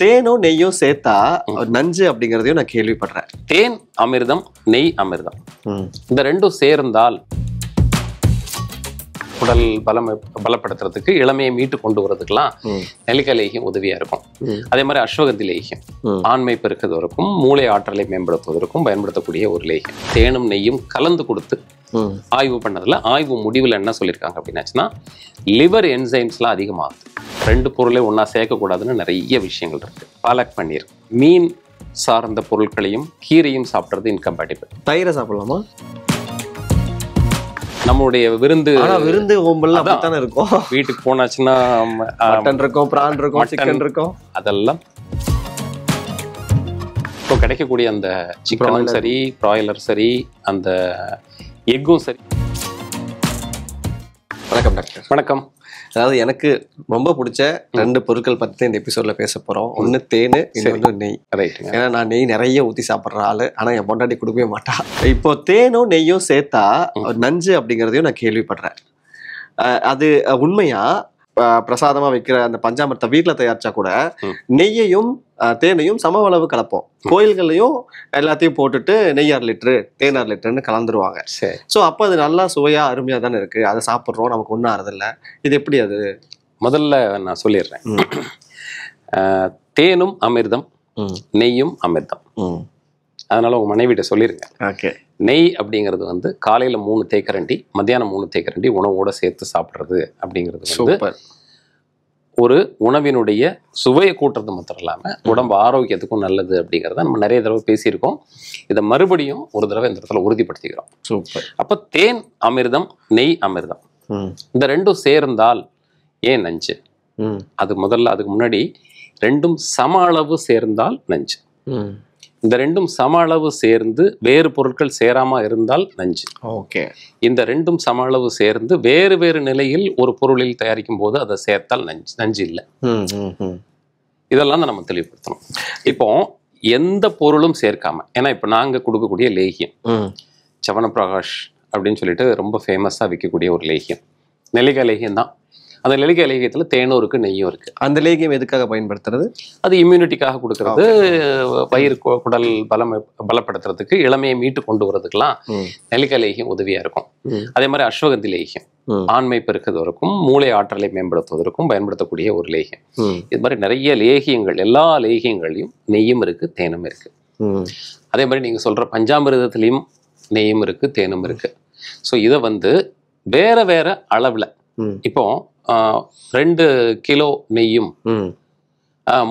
தேனும் நெய்யும் சேர்த்தா நஞ்சு அப்படிங்கறதையும் நான் கேள்விப்படுறேன். தேன் அமிர்தம், நெய் அமிர்தம், இந்த ரெண்டும் சேர்ந்தால் உடல் பலப்படுத்துறதுக்கு, இளமையை மீட்டு கொண்டு வரதுக்கெல்லாம் நெல்லிக்காய் லேகியம் உதவியா இருக்கும். அதே மாதிரி அஸ்வகந்தி லேகியம் ஆண்மை பெருக்குவதற்கும் மூளை ஆற்றலை மேம்படுத்துவதற்கும் பயன்படுத்தக்கூடிய ஒரு லேகியம். தேனும் நெய்யும் கலந்து கொடுத்து ஆய்வு பண்ணதுல ஆய்வு முடிவில் என்ன சொல்லியிருக்காங்க அப்படின்னாச்சுன்னா, லிவர் என்சைம்ஸ்லாம் அதிகமாகுது. ரெண்டு பொருளை ஒன்னா சேர்க்கக்கூடாதுன்னு நிறைய விஷயங்கள் இருக்கு. பாலக் பன்னீர், மீன் சார்ந்த பொருட்களையும் கீரையும் சாப்பிட்றது இன்கம்பேட்டிபிள். தயிரை சாப்பிடலாமா? நம்மளுடைய விருந்து ஓம்பல் அப்படித்தானே இருக்கும். வீட்டுக்கு போனாச்சுன்னா மட்டன் இருக்கும், பிரான் இருக்கும், சிக்கன் இருக்கும். அதெல்லாம் இப்போ கிடைக்கக்கூடிய அந்த சிக்கனும் சரி, பிராய்லர் சரி, அந்த எக்கும் சரி. வணக்கம் டாக்டர். வணக்கம். அதாவது எனக்கு ரொம்ப பிடிச்ச ரெண்டு பொருட்கள் பத்தி தான் இந்த எபிசோட்ல பேச போறோம். ஒன்னு தேனு, இன்னொன்னு நெய். ஏன்னா நான் நெய் நிறைய ஊத்தி சாப்பிட்ற ஆளு, ஆனா என் பொண்டாட்டி கொடுக்கவே மாட்டா. இப்போ தேனும் நெய்யும் சேர்த்தா நஞ்சு அப்படிங்கறதையும் நான் கேள்விப்படுறேன். அது உண்மையா? பிரசாதமா வைக்கிற அந்த பஞ்சாமிர்தம் வீட்டுல தயாரிச்சா கூட நெய்யையும் தேனையும் சம அளவு கலப்போம். கோயில்கள்லயும் எல்லாத்தையும் போட்டுட்டு நெய் 1/2 லிட்டரு தேன் 1/2 லிட்டருன்னு கலந்துருவாங்க. ஸோ அப்போ அது நல்லா சுவையா அருமையா தானே இருக்கு. அதை சாப்பிட்றோம், நமக்கு ஒன்றும் ஆறதில்ல. இது எப்படி? அது முதல்ல நான் சொல்லிடுறேன். தேனும் அமிர்தம், நெய்யும் அமிர்தம். அதனால உங்க மனைவிட்ட சொல்லிருங்க. ஓகே. நெய் அப்படிங்கிறது வந்து காலையில 3 தேக்கரண்டி, மத்தியானம் 3 தேக்கரண்டி உணவோட சேர்த்து சாப்பிட்றது அப்படிங்கிறது வந்து ஒரு உணவினுடைய சுவையை கூட்டுறது மாத்திரம் இல்லாம உடம்பு ஆரோக்கியத்துக்கும் நல்லது அப்படிங்கிறத நம்ம நிறைய தடவை பேசியிருக்கோம். இதை மறுபடியும் ஒரு தடவை இந்த இடத்துல உறுதிப்படுத்திக்கிறோம். சூப்பர். அப்ப தேன் அமிர்தம், நெய் அமிர்தம், இந்த ரெண்டும் சேர்ந்தால் ஏன் நஞ்சு? அது முதல்ல அதுக்கு முன்னாடி ரெண்டும் சம அளவு சேர்ந்தால் நஞ்சு. இந்த ரெண்டும் சம அளவு சேர்ந்து வேறு பொருட்கள் சேராம இருந்தால் நஞ்சு. ஓகே. இந்த ரெண்டும் சம அளவு சேர்ந்து வேறு வேறு நிலையில் ஒரு பொருளில் தயாரிக்கும் போது அதை சேர்த்தால் நஞ்சு இல்லை. இதெல்லாம் தான் நம்ம தெளிவுபடுத்தணும். இப்போ எந்த பொருளும் சேர்க்காம, ஏன்னா இப்ப நாங்க கொடுக்கக்கூடிய லேகியம் சவனப்பிரகாஷ் அப்படின்னு சொல்லிட்டு ரொம்ப ஃபேமஸா விற்கக்கூடிய ஒரு லேகியம், நெல்லிக்காய் லேகியம் தான். அந்த நெல்லிக்காய் லேகியத்துல தேனும் இருக்கு, நெய்யும் இருக்கு. அந்த லேகியம் எதுக்காக பயன்படுத்துறது? அது இம்யூனிட்டிக்காக கொடுக்கறது, வயிறு குடல் பலப்படுத்துறதுக்கு, இளமையை மீட்டு கொண்டு வரதுக்கெல்லாம் நெல்லிக்காய் லேகியம் உதவியா இருக்கும். அதே மாதிரி அஸ்வகந்தி லேகியம் ஆண்மை பெருக்குவதற்கும் மூளை ஆற்றலை மேம்படுத்துவதற்கும் பயன்படுத்தக்கூடிய ஒரு லேகியம். இது மாதிரி நிறைய லேகியங்கள், எல்லா லேகியங்களையும் நெய்யும் இருக்கு, தேனும் இருக்கு. அதே மாதிரி நீங்க சொல்ற பஞ்சாமிர்தத்திலையும் நெய்யும் இருக்கு, தேனும் இருக்கு. ஸோ இதை வந்து வேற வேற அளவுல, இப்போ 2 கிலோ நெய்யும்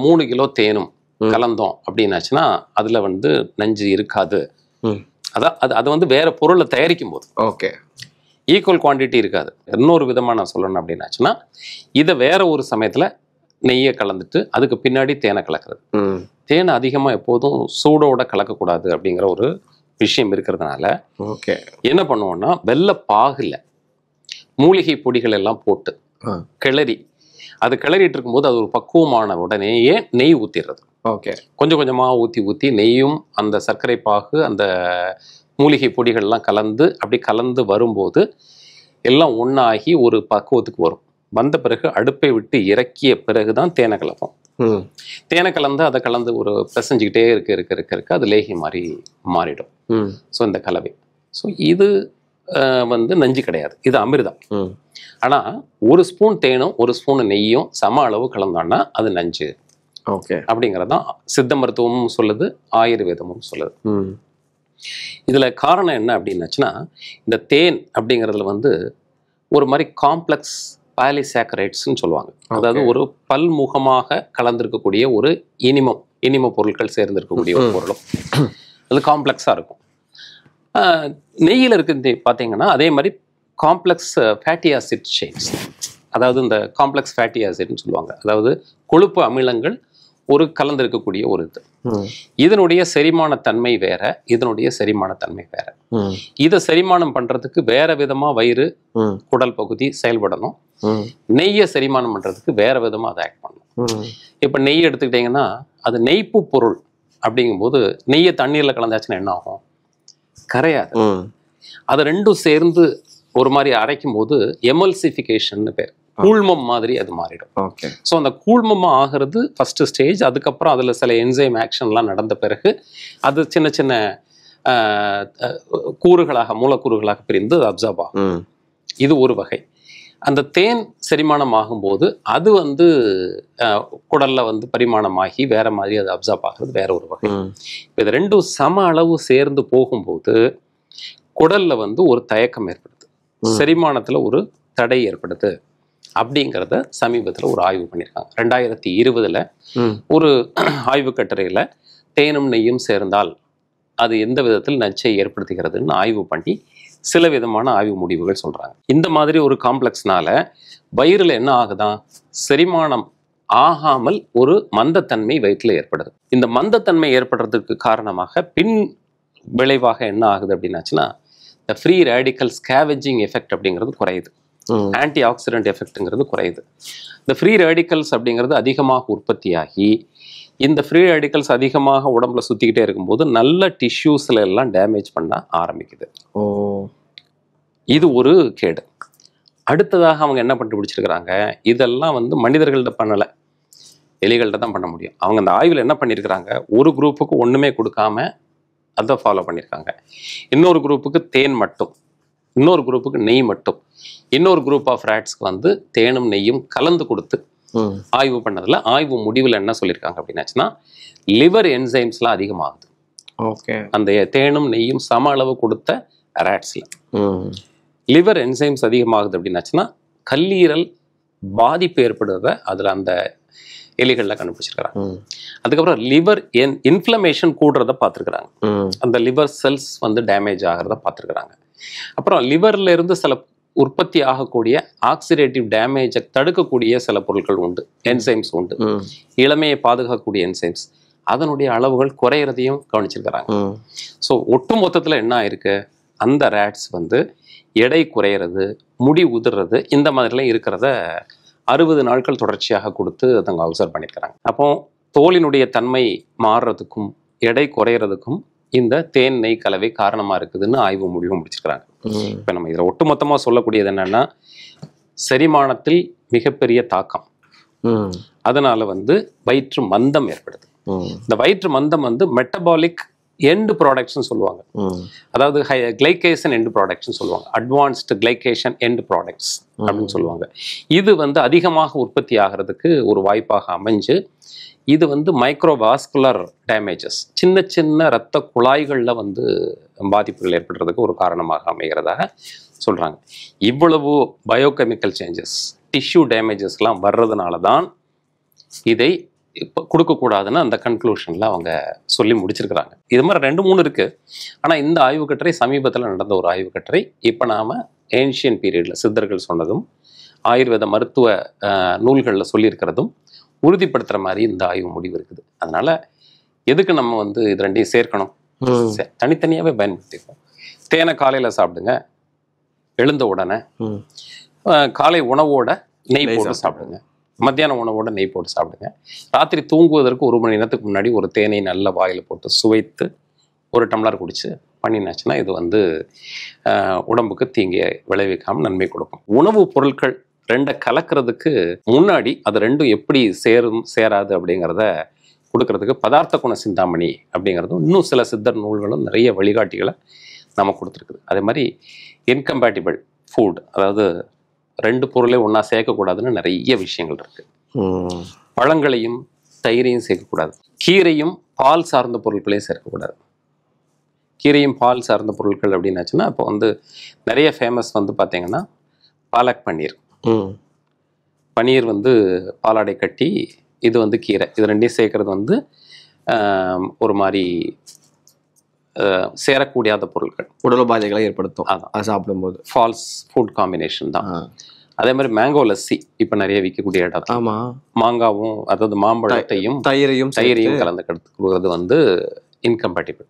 3 கிலோ தேனும் கலந்தோம் அப்படின்னாச்சுன்னா அதுல வந்து நஞ்சு இருக்காது. அதான் அது வந்து வேற பொருளை தயாரிக்கும் போது ஓகே ஈக்குவல் குவான்டிட்டி இருக்காது. இன்னொரு விதமா நான் சொல்லணும் அப்படின்னாச்சுன்னா, இதை வேற ஒரு சமயத்துல நெய்யை கலந்துட்டு அதுக்கு பின்னாடி தேனை கலக்கிறது. தேனை அதிகமா எப்போதும் சூடோட கலக்கக்கூடாது அப்படிங்கிற ஒரு விஷயம் இருக்கிறதுனால ஓகே என்ன பண்ணுவோம்னா, வெள்ளை பாகுல மூலிகை பொடிகள் எல்லாம் போட்டு கிளறி, அது கிளறிட்டு இருக்கும்போது அது ஒரு பக்குவமான உடனேயே நெய் ஊத்திடுறது. ஓகே. கொஞ்சம் கொஞ்சமா ஊத்தி நெய்யும் அந்த சர்க்கரை பாகு அந்த மூலிகை பொடிகள்லாம் கலந்து அப்படி கலந்து வரும்போது எல்லாம் ஒன்னாகி ஒரு பக்குவத்துக்கு வரும். வந்த பிறகு அடுப்பை விட்டு இறக்கிய பிறகுதான் தேனை கலப்போம். தேனை கலந்து அதை கலந்து ஒரு பிசைஞ்சுக்கிட்டே இருக்க அது லேகி மாதிரி மாறிடும். ஸோ இந்த கலவை, ஸோ இது வந்து நஞ்சு கிடையாது, இது அமிர்தம். ஆனா ஒரு ஸ்பூன் தேனும் ஒரு ஸ்பூன் நெய்யும் சம அளவு கலந்தோம்னா அது நஞ்சு. ஓகே. அப்படிங்கறதான் சித்த மருத்துவமும் சொல்லுது, ஆயுர்வேதமும் சொல்லுது. இதுல காரணம் என்ன அப்படின்னாச்சுன்னா, இந்த தேன் அப்படிங்கிறதுல வந்து ஒரு மாதிரி காம்ப்ளெக்ஸ் பாலிசாக்கரைட்ஸ்ன்னு சொல்லுவாங்க. அதாவது ஒரு பல்முகமாக கலந்திருக்கக்கூடிய ஒரு இனிம பொருட்கள் சேர்ந்திருக்கக்கூடிய ஒரு பொருளும் அது காம்ப்ளெக்ஸா இருக்கும். நெய்யில் இருக்கு பார்த்தீங்கன்னா அதே மாதிரி காம்ப்ளெக்ஸ் ஃபேட்டி ஆசிட் செயின்ஸ், அதாவது இந்த காம்ப்ளெக்ஸ் ஃபேட்டி ஆசிட்னு சொல்லுவாங்க. அதாவது கொழுப்பு அமிலங்கள் ஒரு கலந்திருக்கக்கூடிய ஒரு இது. இதனுடைய செரிமான தன்மை வேற, இதனுடைய செரிமான தன்மை வேற. இதை செரிமானம் பண்றதுக்கு வேற விதமா வயிறு குடல் பகுதி செயல்படணும். நெய்யை செரிமானம் பண்றதுக்கு வேற விதமா அதை ஆக்ட் பண்ணணும். இப்ப நெய் எடுத்துக்கிட்டீங்கன்னா அது நெய்ப்பு பொருள் அப்படிங்கும்போது நெய்யை தண்ணீர்ல கலந்தாச்சுன்னா என்ன ஆகும்? கரையாது. அது ரெண்டும் சேர்ந்து ஒரு மாதிரி அரைக்கும் போது எமல்சிஃபிகேஷன் பேர், கூழ்மம் மாதிரி அது மாறிடும். ஓகே. ஸோ அந்த கூழ்மம் ஆகிறது ஃபர்ஸ்ட் ஸ்டேஜ். அதுக்கப்புறம் அதில் சில என்சைம் ஆக்ஷன்லாம் நடந்த பிறகு அது சின்ன சின்ன கூறுகளாக மூலக்கூறுகளாக பிரிந்து அப்சார்ப் ஆகும். இது ஒரு வகை. அந்த தேன் செரிமானம் ஆகும்போது அது வந்து குடல்ல வந்து பரிமாணமாகி வேற மாதிரி அது அப்சார்ப் ஆகிறது வேற ஒரு வகை. இது ரெண்டும் சம அளவு சேர்ந்து போகும்போது குடல்ல வந்து ஒரு தயக்கம் ஏற்படுது, செரிமானத்துல ஒரு தடை ஏற்படுது அப்படிங்கிறத சமீபத்தில் ஒரு ஆய்வு பண்ணியிருக்காங்க. 2020 ஒரு ஆய்வு கட்டுரையில தேனும் நெய்யும் சேர்ந்தால் அது எந்த விதத்தில் நச்சை ஏற்படுத்துகிறதுன்னு ஆய்வு பண்ணி சில விதமான ஆய்வு முடிவுகள் சொல்றாங்க. இந்த மாதிரி ஒரு காம்ப்ளெக்ஸ்னால வயிறுல என்ன ஆகுதான், செரிமானம் ஆகாமல் ஒரு மந்தத்தன்மை வயிற்றுல ஏற்படுது. இந்த மந்தத்தன்மை ஏற்படுறதுக்கு காரணமாக பின் விளைவாக என்ன ஆகுது அப்படின்னாச்சுன்னா, இந்த ஃப்ரீ ரேடிக்கல் ஸ்கேவெஜிங் எஃபெக்ட் அப்படிங்கிறது குறையுது, ஆன்டி ஆக்சிடென்ட் எஃபெக்ட்ங்கிறது குறையுது. இந்த ஃப்ரீ ரேடிக்கல்ஸ் அப்படிங்கிறது அதிகமாக உற்பத்தியாகி இந்த ஃப்ரீ ரேடிக்கல்ஸ் அதிகமாக உடம்புல சுத்திக்கிட்டே இருக்கும்போது நல்ல டிஷ்யூஸ்ல எல்லாம் டேமேஜ் பண்ண ஆரம்பிக்குது. இது ஒரு கேடு. அடுத்ததாக அவங்க என்ன கண்டுபிடிச்சிருக்கிறாங்க, இதெல்லாம் வந்து மனிதர்கள்ட்ட பண்ணலை, எலிகள்கிட்ட தான் பண்ண முடியும். அவங்க அந்த ஆய்வில் என்ன பண்ணியிருக்கிறாங்க, ஒரு குரூப்புக்கு ஒன்றுமே கொடுக்காம அதை ஃபாலோ பண்ணியிருக்காங்க. இன்னொரு குரூப்புக்கு தேன் மட்டும், இன்னொரு குரூப்புக்கு நெய் மட்டும், இன்னொரு குரூப் ஆஃப் ரேட்ஸ்க்கு வந்து தேனும் நெய்யும் கலந்து கொடுத்து ஆய்வு பண்ணதில் ஆய்வு முடிவில் என்ன சொல்லியிருக்காங்க அப்படின்னாச்சுன்னா, லிவர் என்சைம்ஸ்லாம் அதிகமாகுது. ஓகே. அந்த தேனும் நெய்யும் சம அளவு கொடுத்த ரேட்ஸில் லிவர் என்சைம்ஸ் அதிகமாகுது அப்படின்னாச்சுன்னா கல்லீரல் பாதிப்பு ஏற்படுறத அதில் அந்த எலிகளில் கண்டுபிடிச்சிருக்கிறாங்க. அதுக்கப்புறம் லிவர் இன்ஃப்ளமேஷன் கூடுறத பார்த்துருக்குறாங்க, அந்த லிவர் செல்ஸ் வந்து டேமேஜ் ஆகிறத பார்த்துருக்குறாங்க. அப்புறம் லிவர்ல இருந்து சில உற்பத்தி ஆகக்கூடிய ஆக்சிடேட்டிவ் டேமேஜை தடுக்கக்கூடிய சில பொருட்கள் உண்டு, என்சைம்ஸ் உண்டு, இளமையை பாதுகாக்கக்கூடிய என்சைம்ஸ், அதனுடைய அளவுகள் குறையிறதையும் கவனிச்சிருக்கிறாங்க. ஸோ ஒட்டு மொத்தத்தில் என்ன ஆயிருக்கு, அந்த ரேட்ஸ் வந்து எடை குறையிறது, முடி உதிர்றது, இந்த மாதிரிலாம் இருக்கிறத 60 நாட்கள் தொடர்ச்சியாக கொடுத்து அவங்க அப்சர்வ் பண்ணியிருக்கிறாங்க. அப்போ தோலினுடைய தன்மை மாறுறதுக்கும் எடை குறையிறதுக்கும் இந்த தேன் நெய் கலவை காரணமா இருக்குதுன்னு ஆய்வு முடிவு முடிச்சிருக்கிறாங்க. இப்ப நம்ம இதில் ஒட்டுமொத்தமா சொல்லக்கூடியது என்னன்னா, செரிமானத்தில் மிகப்பெரிய தாக்கம், அதனால வந்து வயிற்று மந்தம் ஏற்படுது. இந்த வயிற்று மந்தம் வந்து மெட்டபாலிக் எண்ட் ப்ராடக்ட்ஸ்னு சொல்லுவாங்க, அதாவது கிளைகேஷன் எண்ட் ப்ராடக்ட்ஸ்னு சொல்லுவாங்க, அட்வான்ஸ்டு கிளைகேஷன் எண்ட் ப்ராடக்ட்ஸ் அப்படின்னு சொல்லுவாங்க. இது வந்து அதிகமாக உற்பத்தி ஆகிறதுக்கு ஒரு வாய்ப்பாக அமைஞ்சு இது வந்து மைக்ரோவாஸ்குலர் டேமேஜஸ், சின்ன சின்ன இரத்த குழாய்களில் வந்து பாதிப்புகள் ஏற்படுறதுக்கு ஒரு காரணமாக அமைகிறதாக சொல்கிறாங்க. இவ்வளவு பயோகெமிக்கல் சேஞ்சஸ், டிஷ்யூ டேமேஜஸ்லாம் வர்றதுனால தான் இதை இப்போ கொடுக்கக்கூடாதுன்னு அந்த கன்க்ளூஷனில் அவங்க சொல்லி முடிச்சிருக்கிறாங்க. இது மாதிரி 2-3 இருக்குது. ஆனால் இந்த ஆய்வு கட்டுரை சமீபத்தில் நடந்த ஒரு ஆய்வு கட்டுரை. இப்போ நாம் ஏன்ஷியன் பீரியடில் சித்தர்கள் சொன்னதும் ஆயுர்வேத மருத்துவ நூல்களில் சொல்லியிருக்கிறதும் உறுதிப்படுத்துகிற மாதிரி இந்த ஆய்வு முடிவு இருக்குது. அதனால் எதுக்கு நம்ம வந்து இது ரெண்டையும் சேர்க்கணும், தனித்தனியாகவே பயன்படுத்திப்போம். தேனை காலையில் சாப்பிடுங்க, எழுந்த உடனே காலை உணவோட நெய் போட்டு சாப்பிடுங்க, மத்தியான உணவோட நெய் போட்டு சாப்பிடுங்க. ராத்திரி தூங்குவதற்கு 1 மணி நேரத்துக்கு முன்னாடி ஒரு தேனை நல்ல வாயில் போட்டு சுவைத்து 1 டம்ளர் குடிச்சு பண்ணினாச்சுன்னா இது வந்து உடம்புக்கு தீங்கை விளைவிக்காமல் நன்மை கொடுக்கும். உணவுப் பொருட்கள் ரெண்டை கலக்கிறதுக்கு முன்னாடி அது ரெண்டும் எப்படி சேராது அப்படிங்கிறத கொடுக்கறதுக்கு பதார்த்த குண சிந்தாமணி அப்படிங்கிறதும் இன்னும் சில சித்தர் நூல்களும் நிறைய வழிகாட்டிகளை நம்ம கொடுத்துருக்குது. அதே மாதிரி இன்கம்பேட்டிபிள் ஃபுட், அதாவது 2 பொருளை ஒன்றா சேர்க்கக்கூடாதுன்னு நிறைய விஷயங்கள் இருக்கு. பழங்களையும் தயிரையும் சேர்க்கக்கூடாது, கீரையும் பால் சார்ந்த பொருட்களையும் சேர்க்கக்கூடாது. கீரையும் பால் சார்ந்த பொருட்கள் அப்படின்னாச்சுன்னா இப்போ வந்து நிறைய ஃபேமஸ் வந்து பார்த்தீங்கன்னா பாலக் பன்னீர். பன்னீர் வந்து பாலாடை கட்டி, இது வந்து கீரை, இது ரெண்டையும் சேர்க்கறது வந்து ஒரு மாதிரி சேரக்கூடியாத பொருட்கள், உடல் பாதைகளை ஏற்படுத்தும். அதான் சாப்பிடும்போது ஃபால்ஸ் ஃபுட் காம்பினேஷன் தான். அதே மாதிரி மேங்கோ லஸ்ஸி இப்போ நிறைய விற்கக்கூடிய இடம். ஆமாம், மாங்காவும் அதாவது மாம்பழத்தையும் தயிரையும் கலந்து கொடுக்குறது வந்து இன்கம்பேட்டிபிள்.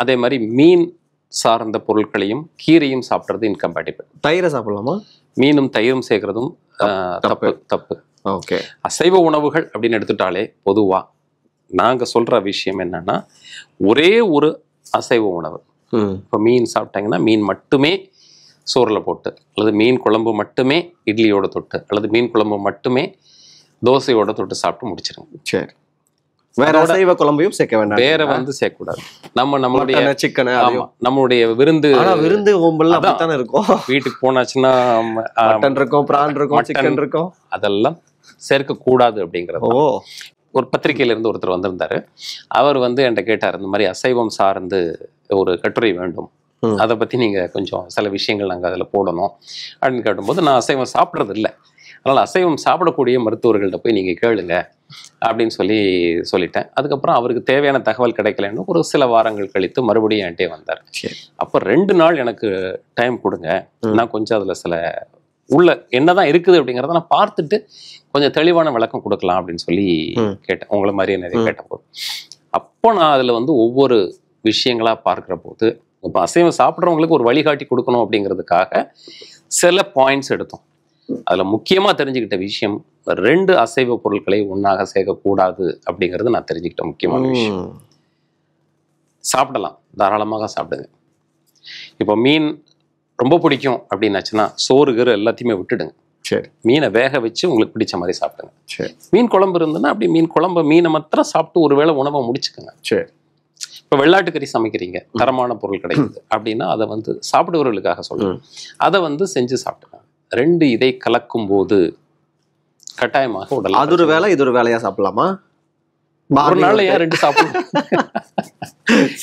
அதே மாதிரி மீன் சார்ந்த பொருட்களையும் கீரையும் சாப்பிட்றது இன்கம்பேட்டிபிள். தயிரை சாப்பிடலாமா? மீனும் தயிரும் சேர்க்கறதும் தப்பு. ஓகே. அசைவ உணவுகள் அப்படின்னு எடுத்துட்டாலே பொதுவா நாங்க சொல்ற விஷயம் என்னன்னா, ஒரே ஒரு அசைவ உணவு, இப்போ மீன் சாப்பிட்டாங்கன்னா மீன் மட்டுமே சோறில் போட்டு, அல்லது மீன் குழம்பு மட்டுமே இட்லியோட தொட்டு, அல்லது மீன் குழம்பு மட்டுமே தோசையோட தொட்டு சாப்பிட்டு முடிச்சிருங்க. சரி, வேற அசைவ குழம்பையும் சேர்க்க வேண்டாம், வேற சேர்க்கக்கூடாது. நம்மளுடைய சிக்கன், நம்மளுடைய விருந்து ஓம்பல் அப்படித்தானே இருக்கும். வீட்டுக்கு போனாச்சுன்னா மட்டன் இருக்கும், பிரான் இருக்கும், சிக்கன் இருக்கும், அதெல்லாம் சேர்க்கக்கூடாது அப்படிங்கிறது. ஒரு பத்திரிகையில இருந்து ஒருத்தர் வந்திருந்தாரு. அவர் என்கிட்ட கேட்டார், இந்த மாதிரி அசைவம் சார்ந்து ஒரு கட்டுரை வேண்டும், அதை பத்தி நீங்க கொஞ்சம் சில விஷயங்கள் நாங்கள் அதில் போடணும் அப்படின்னு கேட்டும்போது, நான் அசைவம் சாப்பிட்றது இல்லை, அதனால அசைவம் சாப்பிடக்கூடிய மருத்துவர்கள்ட்ட போய் நீங்க கேளுங்க அப்படின்னு சொல்லிட்டேன். அதுக்கப்புறம் அவருக்கு தேவையான தகவல் கிடைக்கலன்னு ஒரு சில வாரங்கள் கழித்து மறுபடியும் என்கிட்டே வந்தார். அப்போ 2 நாள் எனக்கு டைம் கொடுங்க, நான் கொஞ்சம் அதில் சில உள்ள என்னதான் இருக்குது அப்படிங்கிறத நான் பார்த்துட்டு கொஞ்சம் தெளிவான விளக்கம் கொடுக்கலாம் அப்படின்னு சொல்லி கேட்டேன். உங்களை மாதிரியே நிறைய கேட்டபோது, அப்போ நான் அதில் ஒவ்வொரு விஷயங்களா பார்க்குற போது, இப்போ அசைவம் சாப்பிட்றவங்களுக்கு ஒரு வழிகாட்டி கொடுக்கணும் அப்படிங்கிறதுக்காக சில பாயிண்ட்ஸ் எடுத்தோம். அதில் முக்கியமாக தெரிஞ்சுக்கிட்ட விஷயம், 2 அசைவ பொருட்களை ஒன்றாக சேர்க்கக்கூடாது அப்படிங்கிறது நான் தெரிஞ்சுக்கிட்ட முக்கியமான விஷயம். சாப்பிடலாம், தாராளமாக சாப்பிடுங்க. இப்போ மீன் ரொம்ப பிடிக்கும் அப்படின்னாச்சுன்னா சோறு எல்லாத்தையுமே விட்டுடுங்க. சரி, மீனை வேக வச்சு உங்களுக்கு பிடிச்ச மாதிரி சாப்பிடுங்க. சரி, மீன் குழம்பு இருந்ததுன்னா அப்படி மீனை மாத்திரம் சாப்பிட்டு ஒருவேளை உணவை முடிச்சுக்கோங்க. சரி, இப்போ வெள்ளாட்டுக்கறி சமைக்கிறீங்க, தரமான பொருள் கிடைக்குது அப்படின்னா அதை சாப்பிடுவர்களுக்காக சொல்லுங்க, அதை செஞ்சு சாப்பிடுங்க. 2 இதை கலக்கும் போது கட்டாயமாக உடல் அது ஒரு வேலை, இது ஒரு வேலையா சாப்பிடலாமா? ஒரு நாள் ஏன் 2 சாப்பிடணும்?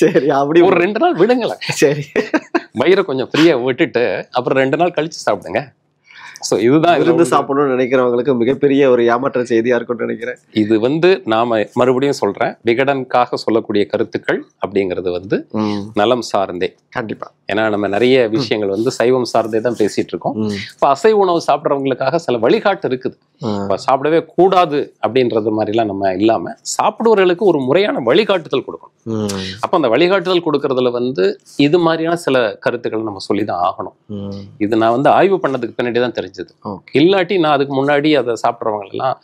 சரி, அப்படி ஒரு 2 நாள் விடுங்களேன். சரி, வயிறை கொஞ்சம் ஃப்ரீயா விட்டுட்டு அப்புறம் 2 நாள் கழிச்சு சாப்பிடுங்க. ஸோ இதுதான் இருந்து சாப்பிடணும்னு நினைக்கிறவங்களுக்கு மிகப்பெரிய ஒரு ஏமாற்ற செய்தியா இருக்கும்னு நினைக்கிறேன். இது நாம மறுபடியும் சொல்றேன், விகடனுக்காக சொல்லக்கூடிய கருத்துக்கள் அப்படிங்கிறது நலம் சார்ந்தே. கண்டிப்பா, ஏன்னா நம்ம நிறைய விஷயங்கள் சைவம் சார்ந்தே தான் பேசிட்டு இருக்கோம். இப்போ அசைவ உணவு சாப்பிட்றவங்களுக்காக சில வழிகாட்டு இருக்குது. இப்போ சாப்பிடவே கூடாது அப்படின்றது மாதிரிலாம் நம்ம இல்லாம சாப்பிடுவர்களுக்கு ஒரு முறையான வழிகாட்டுதல் கொடுக்கணும். அப்ப அந்த வழிகாட்டுதல் கொடுக்கறதுல இது மாதிரியான சில கருத்துக்களை நம்ம சொல்லிதான் ஆகணும். இது நான் ஆய்வு பண்ணதுக்கு பின்னாடி தான் தெரிஞ்சது. இல்லாட்டி நான் அதுக்கு முன்னாடி அதை சாப்பிட்றவங்க எல்லாம்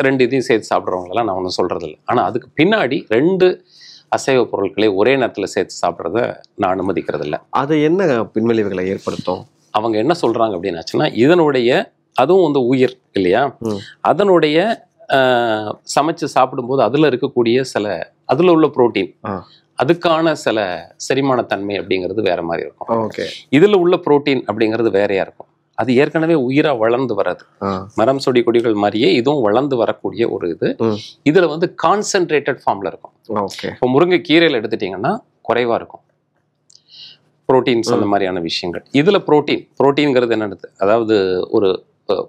2 இதையும் சேர்த்து சாப்பிட்றவங்க எல்லாம் நான் ஒன்றும் சொல்றது இல்லை. ஆனா அதுக்கு பின்னாடி 2 அசைவ பொருட்களை ஒரே நேரத்துல சேர்த்து சாப்பிட்றத நான் அனுமதிக்கிறது இல்லை. அது என்ன பின்விளைவுகளை ஏற்படுத்தும்? அவங்க என்ன சொல்றாங்க அப்படின்னாச்சுன்னா, இதனுடைய அதுவும் உயிர் இல்லையா, அதனுடைய சமைச்சு சாப்பிடும்போது அதுல இருக்கக்கூடிய அதுல உள்ள புரோட்டீன், அதுக்கான சில செரிமான தன்மை அப்படிங்கிறது வேற மாதிரி இருக்கும். இதுல உள்ள புரோட்டீன் அப்படிங்கிறது வேறையா இருக்கும். அது ஏற்கனவே உயிரா வளர்ந்து வராது. மரம் செடி கொடிகள் மாதிரியே இதுவும் வளர்ந்து வரக்கூடிய ஒரு இதுல கான்சென்ட்ரேட்டட் ஃபார்ம்ல இருக்கும். இப்போ முருங்கை கீரையில எடுத்துட்டீங்கன்னா குறைவா இருக்கும் புரோட்டீன்ஸ், அந்த மாதிரியான விஷயங்கள். இதுல புரோட்டீன்ங்கிறது என்னது, அதாவது ஒரு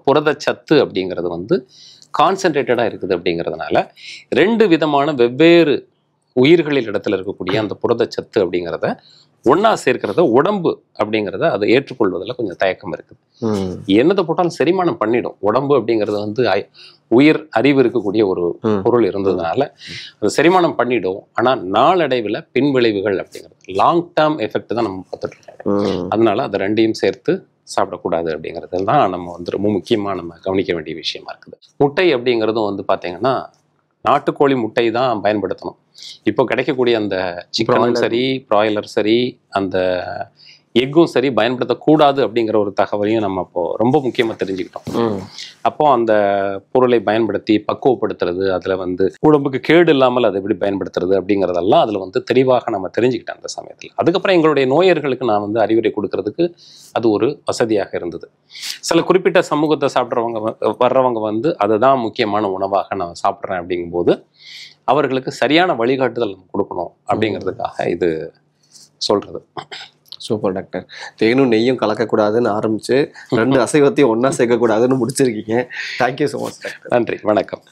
புரதச்சத்து அப்படிங்கிறது கான்சென்ட்ரேட்டடா இருக்குது. அப்படிங்கிறதுனால 2 விதமான வெவ்வேறு உயிர்களில் இடத்துல இருக்கக்கூடிய அந்த புரதச்சத்து அப்படிங்கிறத ஒன்னா சேர்க்கிறத உடம்பு அப்படிங்கிறத அதை ஏற்றுக்கொள்வதில் கொஞ்சம் தயக்கம் இருக்குது. என்னதை போட்டாலும் செரிமானம் பண்ணிடும் உடம்பு அப்படிங்கிறது உயிர் அறிவு இருக்கக்கூடிய ஒரு பொருள் இருந்ததுனால அது செரிமானம் பண்ணிடும். ஆனா நாளடைவில் பின்விளைவுகள் அப்படிங்கிறது லாங் டேர்ம் எஃபெக்ட் தான் நம்ம பார்த்துட்டு இருக்கோம். அதனால அதை 2ஐயும் சேர்த்து சாப்பிடக்கூடாது அப்படிங்கிறது தான் நம்ம ரொம்ப முக்கியமாக நம்ம கவனிக்க வேண்டிய விஷயமா இருக்குது. முட்டை அப்படிங்கிறதும் பார்த்தீங்கன்னா நாட்டுக்கோழி முட்டை தான் பயன்படுத்தணும். இப்போ கிடைக்கக்கூடிய அந்த சிக்கனும் சரி, பிராய்லர் சரி, அந்த எக்கும் சரி பயன்படுத்தக்கூடாது அப்படிங்கிற ஒரு தகவலையும் நம்ம இப்போ ரொம்ப முக்கியமாக தெரிஞ்சுக்கிட்டோம். அப்போ அந்த பொருளை பயன்படுத்தி பக்குவப்படுத்துறது, அதில் உடம்புக்கு கேடு இல்லாமல் அதை எப்படி பயன்படுத்துறது அப்படிங்கிறதெல்லாம் அதில் தெளிவாக நம்ம தெரிஞ்சுக்கிட்டோம் அந்த சமயத்தில். அதுக்கப்புறம் எங்களுடைய நோயர்களுக்கு நான் அறிவுரை கொடுக்கறதுக்கு அது ஒரு வசதியாக இருந்தது. சில குறிப்பிட்ட சமூகத்தை வர்றவங்க அதுதான் முக்கியமான உணவாக நான் சாப்பிட்றேன் அப்படிங்கும்போது அவர்களுக்கு சரியான வழிகாட்டுதல் நம்ம கொடுக்கணும் அப்படிங்கிறதுக்காக இது சொல்றது. Super doctor. தேனும் நெய்யும் கலக்கக்கூடாதுன்னு ஆரம்பிச்சு 2 அசைவத்தையும் ஒன்னா சேர்க்கக்கூடாதுன்னு முடிச்சிருக்கீங்க. Thank you so much doctor. நன்றி, வணக்கம்.